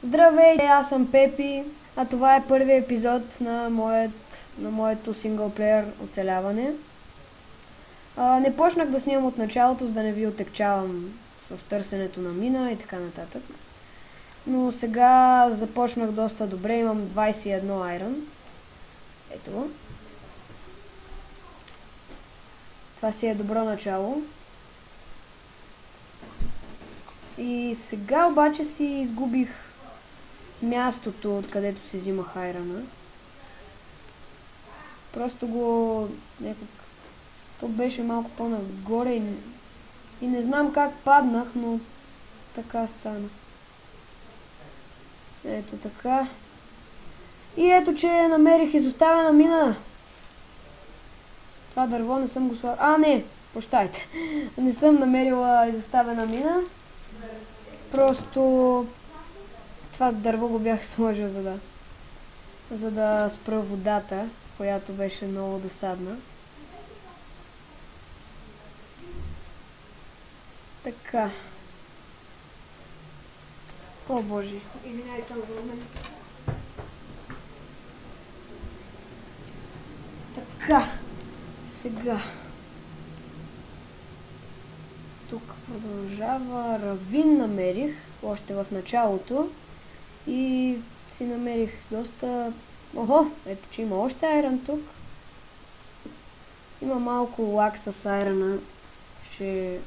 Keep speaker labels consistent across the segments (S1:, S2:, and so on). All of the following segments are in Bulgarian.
S1: Здравейте, аз съм Пепи, а това е първият епизод на моето синглплеер оцеляване. Не почнах да снимам от началото, за да не ви отекчавам в търсенето на мина и така нататък. Но сега започнах доста добре, имам 21 iron. Ето го. Това си е добро начало. И сега обаче си изгубих мястото, откъдето си взимах айрана. Просто го някак... То беше малко по-нагоре и не знам как паднах, но така стана. Ето така. И ето, че намерих изоставена мина. Това дърво не съм го слагал. Не, прощайте. Не съм намерила изоставена мина. Просто това дърво го бях сложил, за да спра водата, която беше много досадна. Така. О, боже. Извинявай само за мен. Така. Сега. Тук продължава. Равин намерих още в началото. И си намерих доста... Охо, ето че има още айрон тук. Има малко лак с айрона. Ще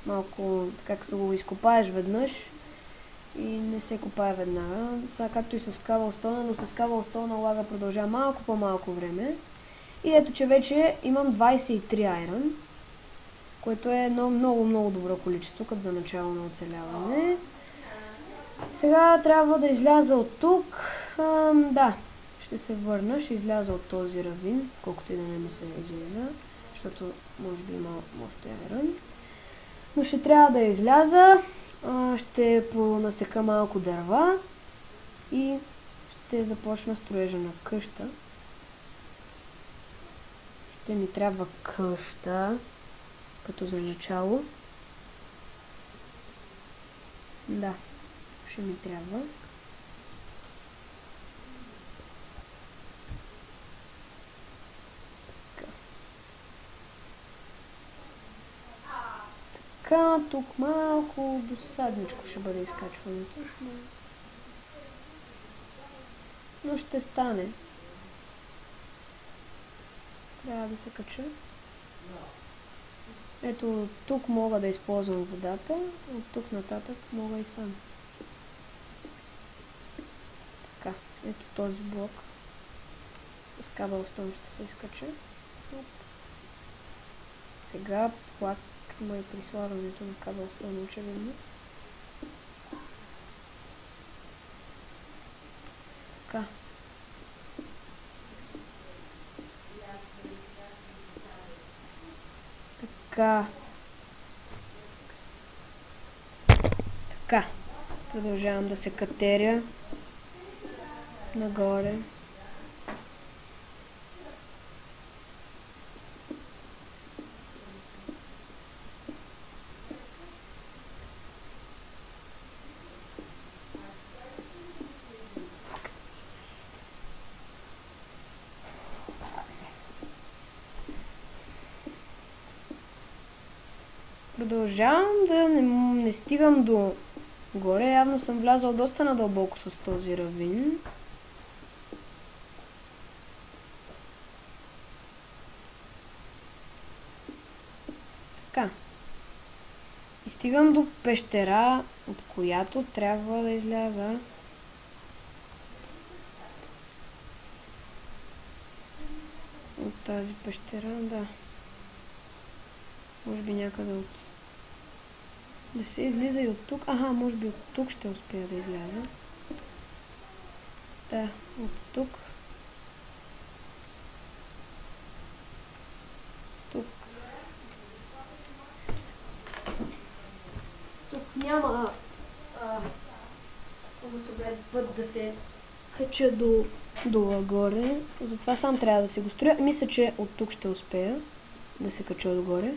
S1: малко, така като го изкопаеш веднъж и не се копае веднага. Сега както и с кабълстона, но с кабълстона лага продължава малко по-малко време. И ето че вече имам 23 айрон, което е едно много добро количество, като за начало на оцеляване. Сега трябва да изляза от тук. Да, ще се върна, ще изляза от този равин, колкото и да не ми се излиза, защото може би има още айрон. Но ще трябва да изляза, ще понасека малко дърва и ще започна строежа на къща. Ще ми трябва къща, като за начало. Да, ще ми трябва. Така, тук малко досадничко ще бъде изкачването. Но ще стане. Трябва да се кача. Ето, тук мога да използвам водата, от тук нататък мога и сам. Така, ето този блок. С кабелстон ще се изкача. Сега плак има и при слагането на кабелстон, очевидно. Така. Така. Продължавам да се катеря нагоре. Продължавам да не стигам до горе. Явно съм влязал доста надълбоко с този равин. Така. И стигам до пещера, от която трябва да изляза. От тази пещера, да. Може би някъде от... Не се излиза и от тук. Може би от тук ще успея да изляза. Да, от тук. Тук няма особен път да се кача до горе. Затова сам трябва да си го строя. Мисля, че от тук ще успея да се кача догоре.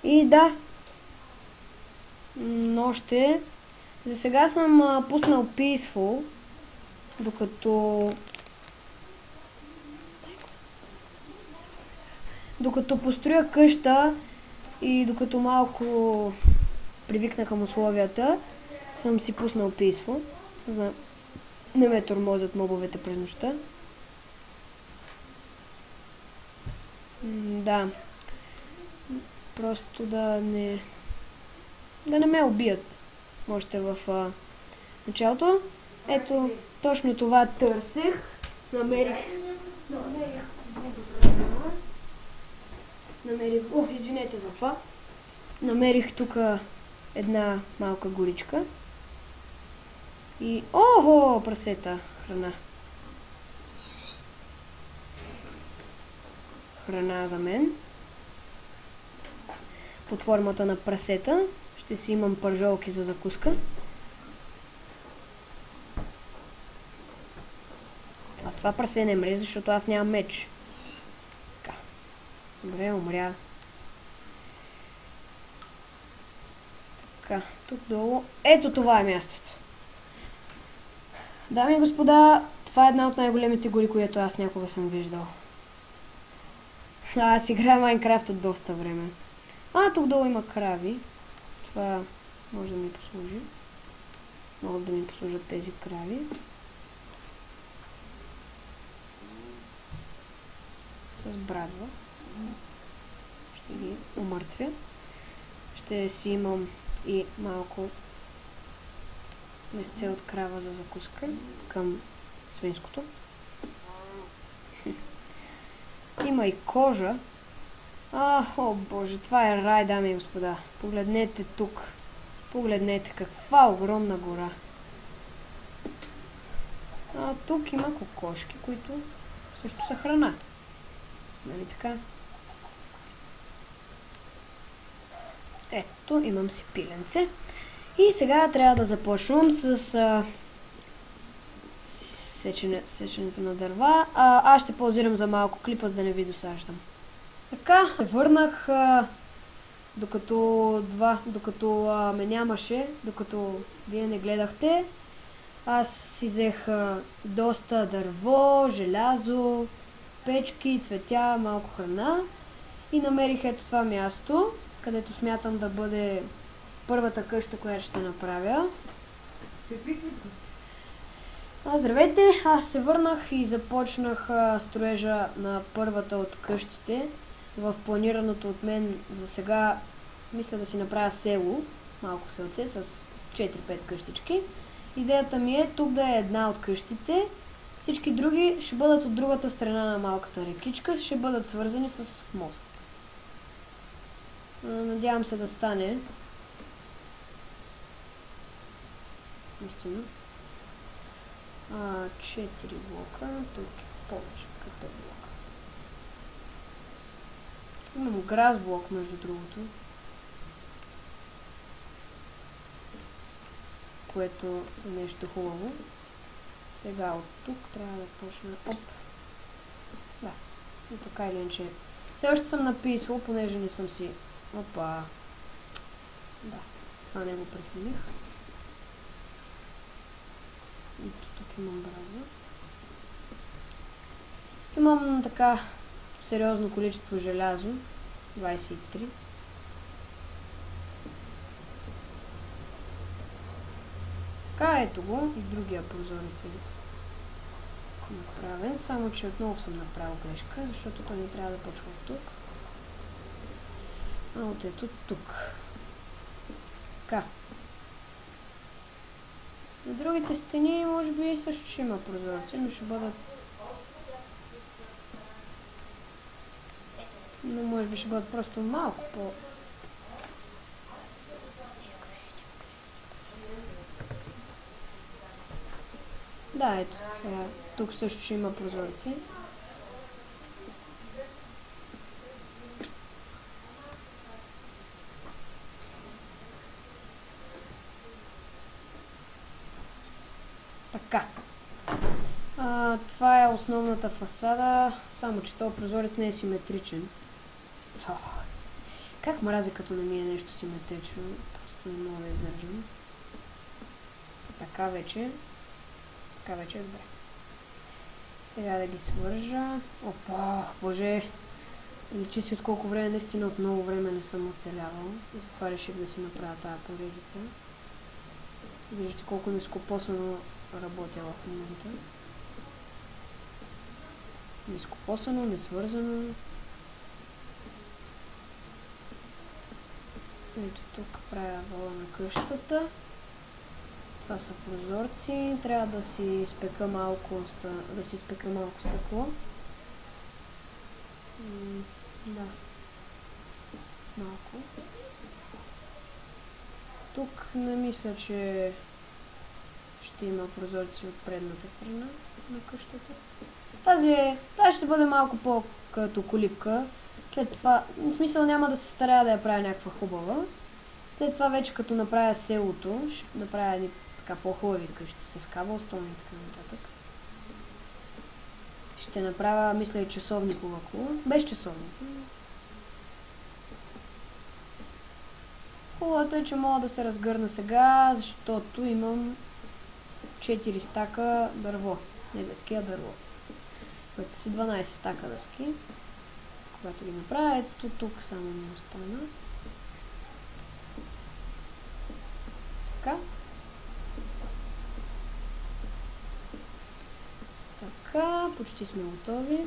S1: И да, но още За сега съм пуснал Peaceful, докато построя къща и докато малко привикна към условията, съм си пуснал Peaceful. За не ме тормозят мобовете през нощта. Да. Просто да не ме убият. Още в началото. Ето, точно това търсех. Намерих. Извинете за това. Намерих тук една малка горичка. И... Охо, прасета! Храна. Храна за мен. Под формата на прасета. Ще си имам пържолки за закуска. А това прасе не мре, защото аз нямам меч. Така. Добре, умря. Така, тук долу. Ето това е мястото. Дами и господа, това е една от най-големите гори, които аз някога съм виждал. Аз играя Майнкрафт от доста време. Тук долу има крави. Това може да ми послужи. Могат да ми послужат тези крави. С брадва. Ще ги умъртвя. Ще си имам и малко месце от крава за закуска към свинското. Има и кожа. О боже, това е рай, дами и господа. Погледнете тук. Погледнете каква огромна гора. Тук има кокошки, които също са храна. Нали така? Ето, имам си пиленце. И сега трябва да започвам с сеченето на дърва. Аз ще паузирам за малко клипа, за да не ви досаждам. Така, върнах докато ме нямаше, докато вие не гледахте. Аз си взех доста дърво, желязо, печки, цветя, малко храна и намерих ето това място, където смятам да бъде първата къща, която ще направя. Здравейте! Аз се върнах и започнах строежа на първата от къщите. В планираното от мен за сега мисля да си направя село, малко селце с 4-5 къщички. Идеята ми е тук да е една от къщите. Всички други ще бъдат от другата страна на малката рекичка, ще бъдат свързани с мост. Надявам се да стане. Истина. 4 блока, тук е повече, като 5 блока. Имам грас блок, между другото. Което е нещо хубаво. Сега от тук трябва да почна. Оп! Да, и така или иначе. Все още съм написал, понеже не съм си... Опа! Да, това не го прецених. Ето тук имам браза. Имам така сериозно количество желязо. 23. Така, ето го. И другия прозорец е направен. Само че отново съм направил грешка, защото той не трябва да почва от тук. А от ето тук. Така. На другите стени може би също ще има прозорци, но ще бъдат... Но може би ще бъдат просто малко по... Да, ето. Сега. Тук също ще има прозорци. Така. Това е основната фасада, само че този прозорец не е симетричен. Как мрази като не ми е нещо симетрично, просто не мога да издържам. Така вече е добре. Сега да ги свържа. Опа, боже! Личи си от колко време, наистина от много време не съм оцелявал. И затова реших да си направя тази поредица. Виждате колко нископосано работя в момента. Нископосано, несвързано. Ето тук правя вала на къщата. Това са прозорци. Трябва да си изпека малко стъкло. Да. Малко. Тук не мисля, че ще има прозорци от предната страна на къщата. Тази ще бъде малко по-като колибка. След това, в смисъл няма да се старая да я правя някаква хубава. След това вече като направя селото, ще направя едни така по-хубави къщи с кабелстони и така нататък. Ще направя, мисля, и часовник около. Без часовник. Хубавото е, че мога да се разгърна сега, защото имам 4 стака дърво. Не дъски, а дърво. Което са си 12 стака дъски. Когато ги направя, ето тук само ми остана. Така. Така, почти сме готови.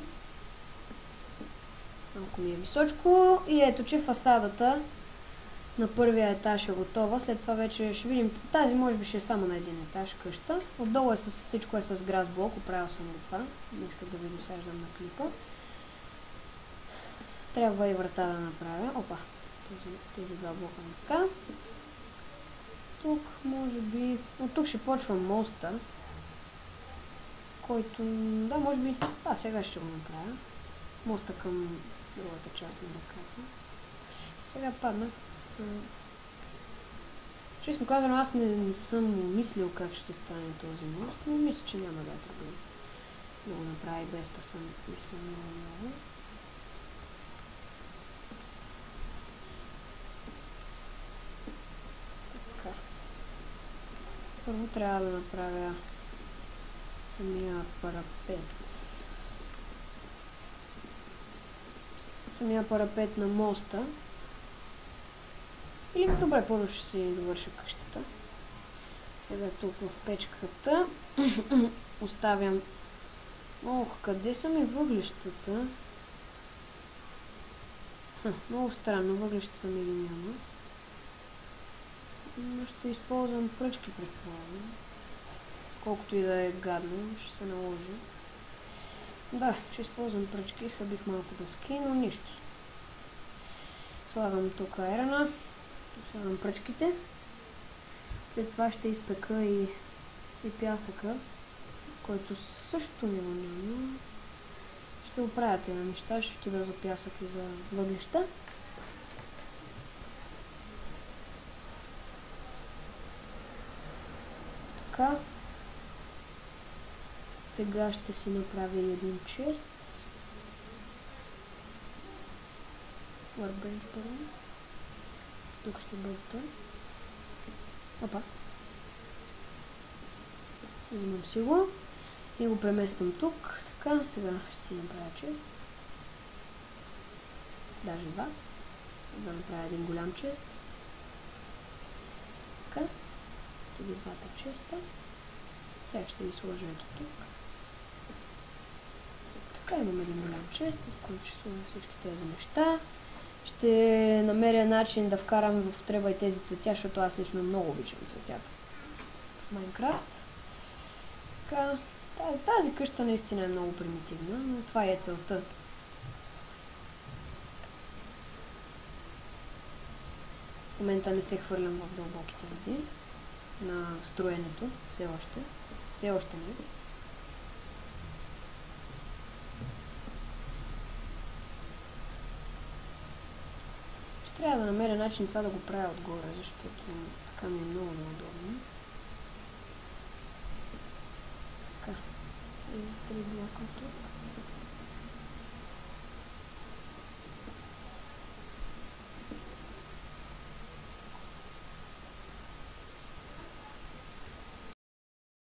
S1: Малко ми е височко. И ето, че фасадата на първия етаж е готова. След това вече ще видим. Тази може би ще е само на един етаж къща. Отдолу всичко е с грас блок. Оправил съм го това. Не исках да ви досаждам на клипа. Трябва и врата да направя. Опа! Тези два блока на така. Тук може би... От тук ще почвам моста. Който... Да, може би... Да, сега ще го направя. Моста към другата част на ръката. Сега падна. Честно казвам, аз не съм мислил как ще стане този мост, но мисля, че няма да е проблем да го направя без да съм мислил много. Така. Първо трябва да направя самия парапет. Самия парапет на моста. Или добре, първо ще си довърша къщата. Сега тук в печката оставям... Ох, къде са ми въглищата? Много странно, въглищата ми ги няма. Но ще използвам пръчки, предполагам. Колкото и да е гадно, ще се наложи. Да, ще използвам пръчки, изхъбих малко дъски, но нищо. Слагам тук айрана. Слагам пръчките. След това ще изпека и пясъка, който също не го няма. Ще оправя тези неща, ще отида за пясък и за въглища. Така. Сега ще си направя един чест. Workbench първо. Тук ще бъде той. Опа. Взимам си го и го премествам тук. Така, сега ще си направя чест. Даже два. Да направя един голям чест. Така. Тук двата честа. Тях ще ги сложа ето тук. Така, имам един голям чест, в който ще сложа всички тези неща. Ще намеря начин да вкарам в употреба и тези цветя, защото аз лично много обичам цветята в Майнкрафт. Така, тази къща наистина е много примитивна, но това е целта. В момента не се хвърлям в дълбоките води на строенето, все още не. Трябва да намеря начин това да го правя отгоре, защото така ми е много неудобно. Така. И 3 блока тук.